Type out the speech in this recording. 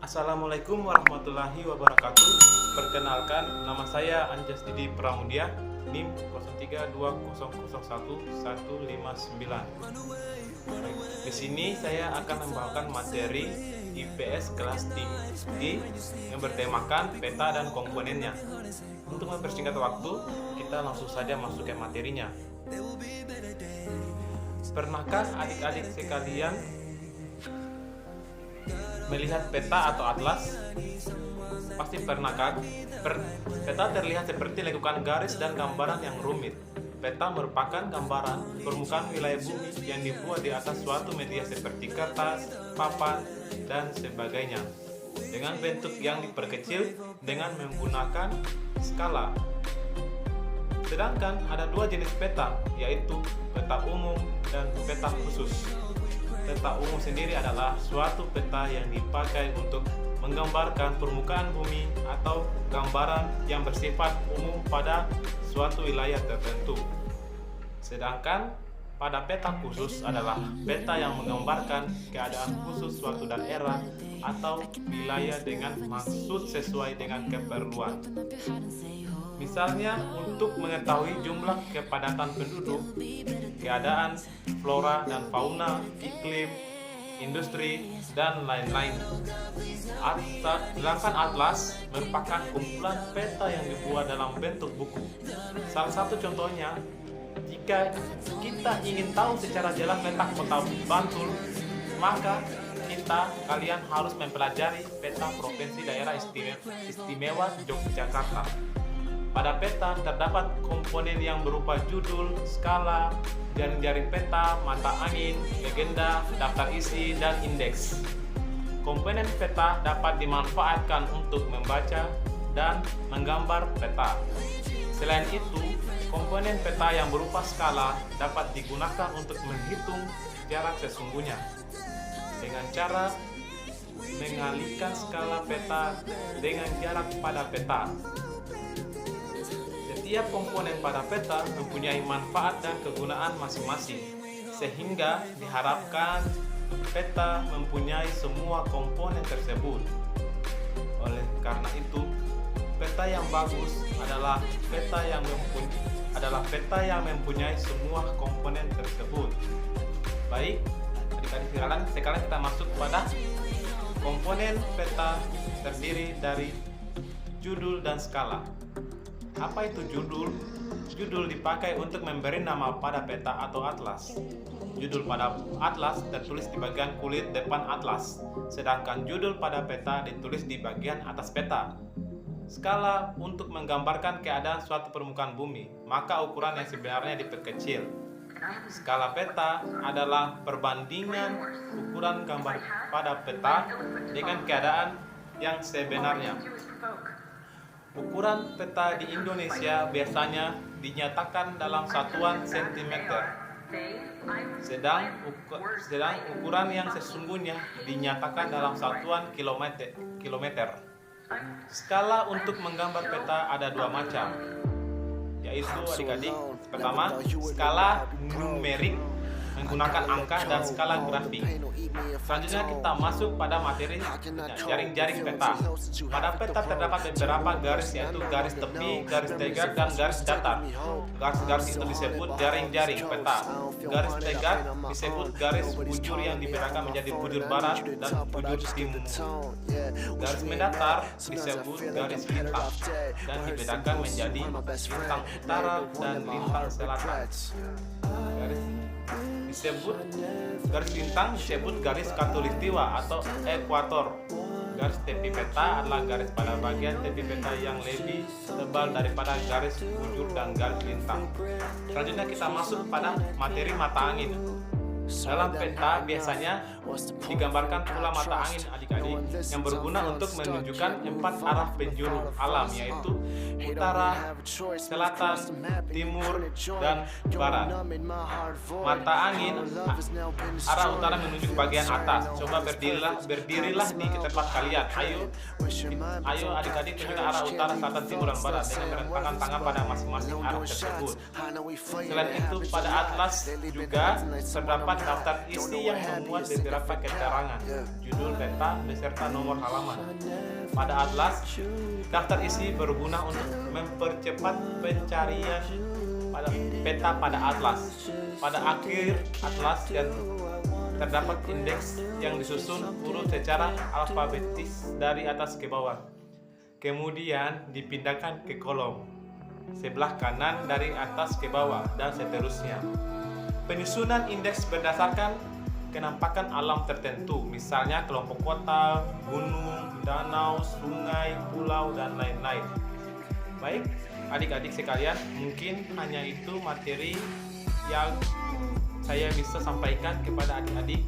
Assalamualaikum warahmatullahi wabarakatuh. Perkenalkan, nama saya Anjas Didi Pramudia, NIM 0320011159. Di sini saya akan membawakan materi IPS kelas tinggi yang bertemakan peta dan komponennya. Untuk mempersingkat waktu, kita langsung saja masuk ke materinya. Pernahkah adik-adik sekalian melihat peta atau atlas? Pasti pernah kan? Peta terlihat seperti lekukan garis dan gambaran yang rumit. Peta merupakan gambaran permukaan wilayah bumi yang dibuat di atas suatu media seperti kertas, papan, dan sebagainya, dengan bentuk yang diperkecil dengan menggunakan skala. Sedangkan ada dua jenis peta, yaitu peta umum dan peta khusus. Peta umum sendiri adalah suatu peta yang dipakai untuk menggambarkan permukaan bumi atau gambaran yang bersifat umum pada suatu wilayah tertentu. Sedangkan pada peta khusus adalah peta yang menggambarkan keadaan khusus suatu daerah atau wilayah dengan maksud sesuai dengan keperluan. Misalnya untuk mengetahui jumlah kepadatan penduduk, keadaan flora dan fauna, iklim, industri, dan lain-lain. Sedangkan atlas merupakan kumpulan peta yang dibuat dalam bentuk buku. Salah satu contohnya, jika kita ingin tahu secara jelas letak kota Bantul, maka kalian harus mempelajari peta Provinsi Daerah Istimewa Yogyakarta. Pada peta terdapat komponen yang berupa judul, skala, jaring-jaring peta, mata angin, legenda, daftar isi, dan indeks. Komponen peta dapat dimanfaatkan untuk membaca dan menggambar peta. Selain itu, komponen peta yang berupa skala dapat digunakan untuk menghitung jarak sesungguhnya dengan cara mengalihkan skala peta dengan jarak pada peta. Setiap komponen pada peta mempunyai manfaat dan kegunaan masing-masing, sehingga diharapkan peta mempunyai semua komponen tersebut. Oleh karena itu, peta yang bagus adalah peta yang mempunyai semua komponen tersebut. Baik, adik-adik sekarang kita masuk pada komponen peta terdiri dari judul dan skala. Apa itu judul? Judul dipakai untuk memberi nama pada peta atau atlas. Judul pada atlas tertulis di bagian kulit depan atlas, sedangkan judul pada peta ditulis di bagian atas peta. Skala untuk menggambarkan keadaan suatu permukaan bumi, maka ukuran yang sebenarnya diperkecil. Skala peta adalah perbandingan ukuran gambar pada peta dengan keadaan yang sebenarnya. Ukuran peta di Indonesia biasanya dinyatakan dalam satuan cm, sedang ukuran yang sesungguhnya dinyatakan dalam satuan kilometer. Skala untuk menggambar peta ada dua macam, yaitu adik-adik. Pertama, skala numerik menggunakan angka dan skala grafik. Selanjutnya kita masuk pada materi jaring-jaring peta. Pada peta terdapat beberapa garis, yaitu garis tepi, garis tegak, dan garis datar. Garis-garis itu disebut jaring-jaring peta. Garis tegak disebut garis bujur yang dibedakan menjadi bujur barat dan bujur timur. Garis mendatar disebut garis lintang dan dibedakan menjadi lintang utara dan lintang selatan. Garis lintang disebut garis khatulistiwa atau ekuator. Garis tepi peta adalah garis pada bagian tepi peta yang lebih tebal daripada garis bujur dan garis lintang. Selanjutnya kita masuk pada materi mata angin. Dalam peta biasanya digambarkan pula mata angin adik-adik yang berguna untuk menunjukkan 4 arah penjuru alam, yaitu utara, selatan, timur, dan barat. Mata angin arah utara menunjuk bagian atas. Coba berdirilah di tempat kalian. Ayo adik-adik tunjukkan arah utara, selatan, timur, dan barat dengan merentangkan tangan pada masing-masing arah tersebut. Selain itu, pada atlas juga terdapat adalah daftar isi yang memuat beberapa keterangan, judul peta beserta nomor halaman. Pada atlas, daftar isi berguna untuk mempercepat pencarian pada peta pada atlas. Pada akhir atlas terdapat indeks yang disusun urut secara alfabetis dari atas ke bawah. Kemudian dipindahkan ke kolom sebelah kanan dari atas ke bawah dan seterusnya. Penyusunan indeks berdasarkan kenampakan alam tertentu, misalnya kelompok kota, gunung, danau, sungai, pulau, dan lain-lain. Baik, adik-adik sekalian, mungkin hanya itu materi yang saya bisa sampaikan kepada adik-adik.